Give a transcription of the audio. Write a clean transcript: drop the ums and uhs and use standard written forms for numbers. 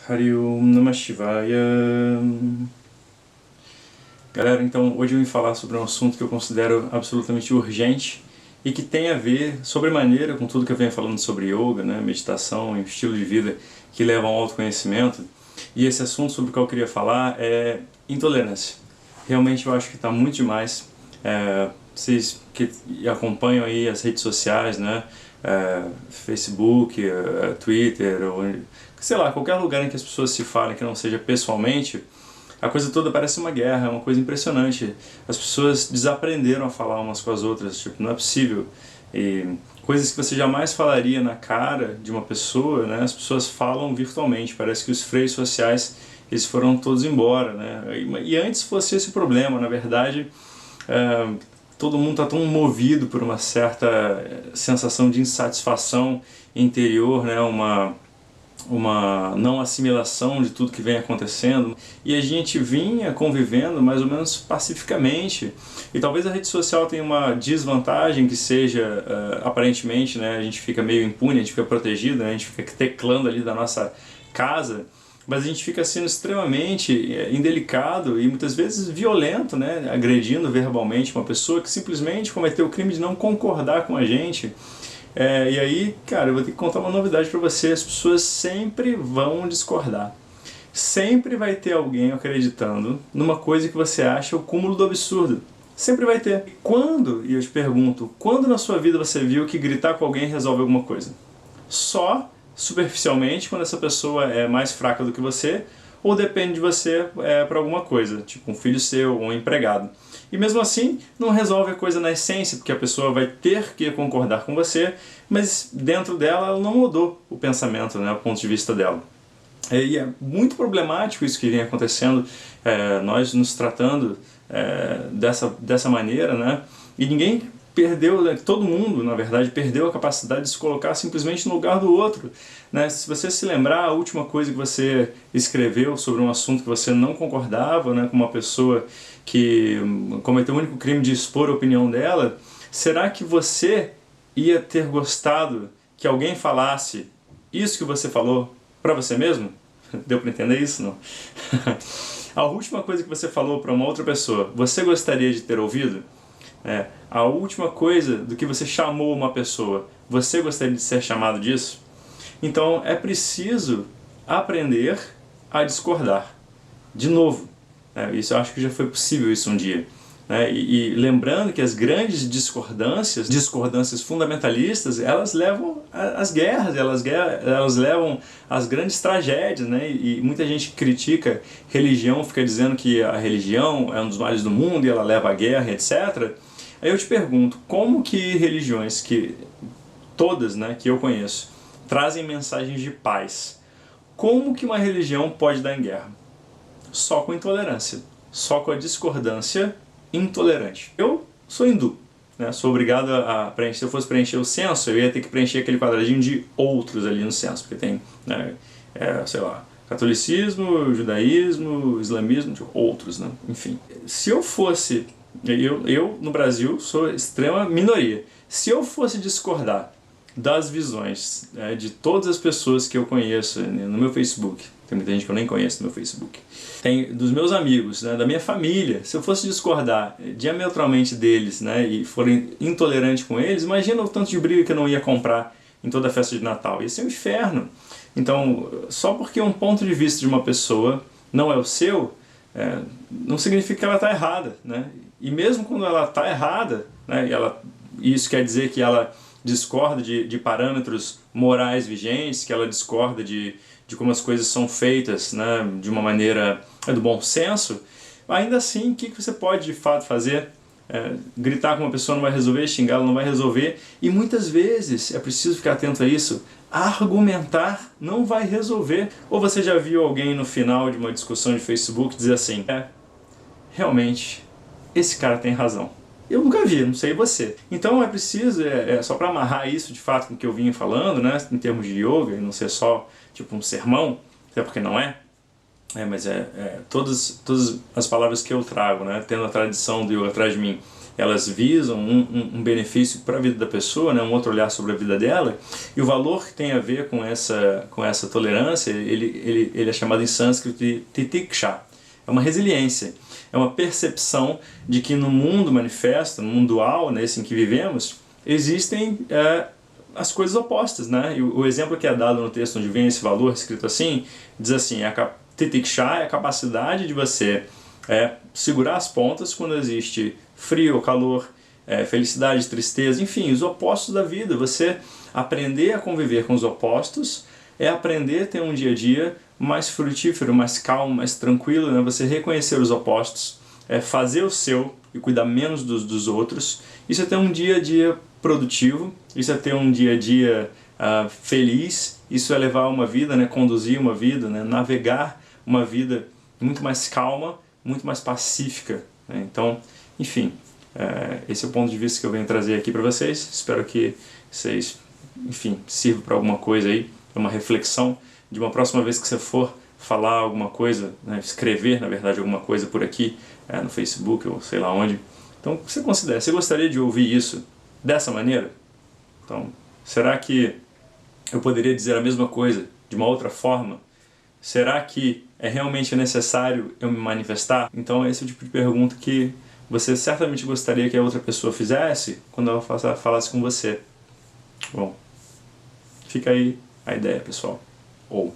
Hari Om Namah Shivaya. Galera, então hoje eu vim falar sobre um assunto que eu considero absolutamente urgente e que tem a ver sobremaneira com tudo que eu venho falando sobre yoga, né, meditação e estilo de vida que levam ao autoconhecimento. E esse assunto sobre o qual eu queria falar é intolerância. Realmente eu acho que está muito demais. Vocês que acompanham aí as redes sociais, né, Facebook, Twitter, ou, sei lá, qualquer lugar em que as pessoas se falem que não seja pessoalmente, a coisa toda parece uma guerra, é uma coisa impressionante. As pessoas desaprenderam a falar umas com as outras, tipo, não é possível. E coisas que você jamais falaria na cara de uma pessoa, né, as pessoas falam virtualmente. Parece que os freios sociais eles foram todos embora, né? E antes fosse esse o problema, na verdade, todo mundo está tão movido por uma certa sensação de insatisfação interior, né? Uma não assimilação de tudo que vem acontecendo, e a gente vinha convivendo mais ou menos pacificamente, e talvez a rede social tenha uma desvantagem que seja, aparentemente, né, a gente fica meio impune, a gente fica protegido, né, a gente fica teclando ali da nossa casa, mas a gente fica sendo extremamente indelicado e muitas vezes violento, né, agredindo verbalmente uma pessoa que simplesmente cometeu o crime de não concordar com a gente. E aí, cara, eu vou ter que contar uma novidade pra você: as pessoas sempre vão discordar. Sempre vai ter alguém acreditando numa coisa que você acha o cúmulo do absurdo. Sempre vai ter. Quando, e eu te pergunto, quando na sua vida você viu que gritar com alguém resolve alguma coisa? Só superficialmente, quando essa pessoa é mais fraca do que você, ou depende de você para alguma coisa, tipo um filho seu ou um empregado. E mesmo assim, não resolve a coisa na essência, porque a pessoa vai ter que concordar com você, mas dentro dela ela não mudou o pensamento, né, o ponto de vista dela. E é muito problemático isso que vem acontecendo, nós nos tratando dessa maneira, né, e ninguém perdeu, todo mundo, na verdade, perdeu a capacidade de se colocar simplesmente no lugar do outro, né? Se você se lembrar, a última coisa que você escreveu sobre um assunto que você não concordava, né, com uma pessoa que cometeu o único crime de expor a opinião dela, será que você ia ter gostado que alguém falasse isso que você falou para você mesmo? Deu para entender isso, não? A última coisa que você falou para uma outra pessoa, você gostaria de ter ouvido? A última coisa do que você chamou uma pessoa, você gostaria de ser chamado disso? Então é preciso aprender a discordar. De novo, isso eu acho que já foi possível isso um dia. E lembrando que as grandes discordâncias fundamentalistas, elas levam às guerras, elas levam às grandes tragédias, né? E muita gente critica religião, fica dizendo que a religião é um dos males do mundo e ela leva à guerra, etc. Aí eu te pergunto, como que religiões, que todas, né, que eu conheço, trazem mensagens de paz, como que uma religião pode dar em guerra? Só com intolerância, só com a discordância intolerante. Eu sou hindu, né? Sou obrigado a preencher. Se eu fosse preencher o censo, eu ia ter que preencher aquele quadradinho de outros ali no censo, porque tem, né, sei lá, catolicismo, judaísmo, islamismo, outros, né? Enfim. Se eu fosse, eu no Brasil sou extrema minoria, se eu fosse discordar das visões, de todas as pessoas que eu conheço no meu Facebook, tem muita gente que eu nem conheço no meu Facebook, tem dos meus amigos, né, da minha família, se eu fosse discordar diametralmente deles, né, e for intolerante com eles, imagina o tanto de briga que eu não ia comprar em toda a festa de Natal. Ia ser um inferno. Então, só porque um ponto de vista de uma pessoa não é o seu, não significa que ela está errada, né? E mesmo quando ela está errada, né, isso quer dizer que ela discorda de parâmetros morais vigentes, que ela discorda de como as coisas são feitas, né, de uma maneira do bom senso, ainda assim, o que você pode de fato fazer? Gritar com uma pessoa não vai resolver, xingá-la não vai resolver, e muitas vezes, é preciso ficar atento a isso, argumentar não vai resolver. Ou você já viu alguém no final de uma discussão de Facebook dizer assim, realmente, esse cara tem razão. Eu nunca vi, não sei você. Então é preciso, só para amarrar isso de fato com o que eu vinha falando, né, em termos de yoga, e não ser só tipo um sermão, até porque não mas todas as palavras que eu trago, né, tendo a tradição do yoga atrás de mim, elas visam um benefício para a vida da pessoa, né, um outro olhar sobre a vida dela, e o valor que tem a ver com essa tolerância, ele é chamado em sânscrito de titiksha. É uma resiliência, é uma percepção de que no mundo manifesto, no mundo dual, nesse em que vivemos, existem as coisas opostas, né? E o exemplo que é dado no texto onde vem esse valor escrito assim, diz assim, titiksha é a capacidade de você segurar as pontas quando existe frio ou calor, felicidade, tristeza, enfim, os opostos da vida. Você aprender a conviver com os opostos é aprender a ter um dia a dia mais frutífero, mais calmo, mais tranquilo, né? Você reconhecer os opostos, fazer o seu e cuidar menos dos outros. Isso é ter um dia a dia produtivo, isso é ter um dia a dia feliz, isso é levar uma vida, né? Conduzir uma vida, né? Navegar uma vida muito mais calma, muito mais pacífica, né? Então, enfim, esse é o ponto de vista que eu venho trazer aqui para vocês. Espero que vocês, enfim, sirva para alguma coisa aí, para uma reflexão de uma próxima vez que você for falar alguma coisa, né, escrever, na verdade, alguma coisa por aqui, no Facebook ou sei lá onde. Então, o que você considera? Você gostaria de ouvir isso dessa maneira? Então, será que eu poderia dizer a mesma coisa de uma outra forma? Será que é realmente necessário eu me manifestar? Então, esse é o tipo de pergunta que você certamente gostaria que a outra pessoa fizesse quando ela falasse com você. Bom, fica aí a ideia, pessoal. Ou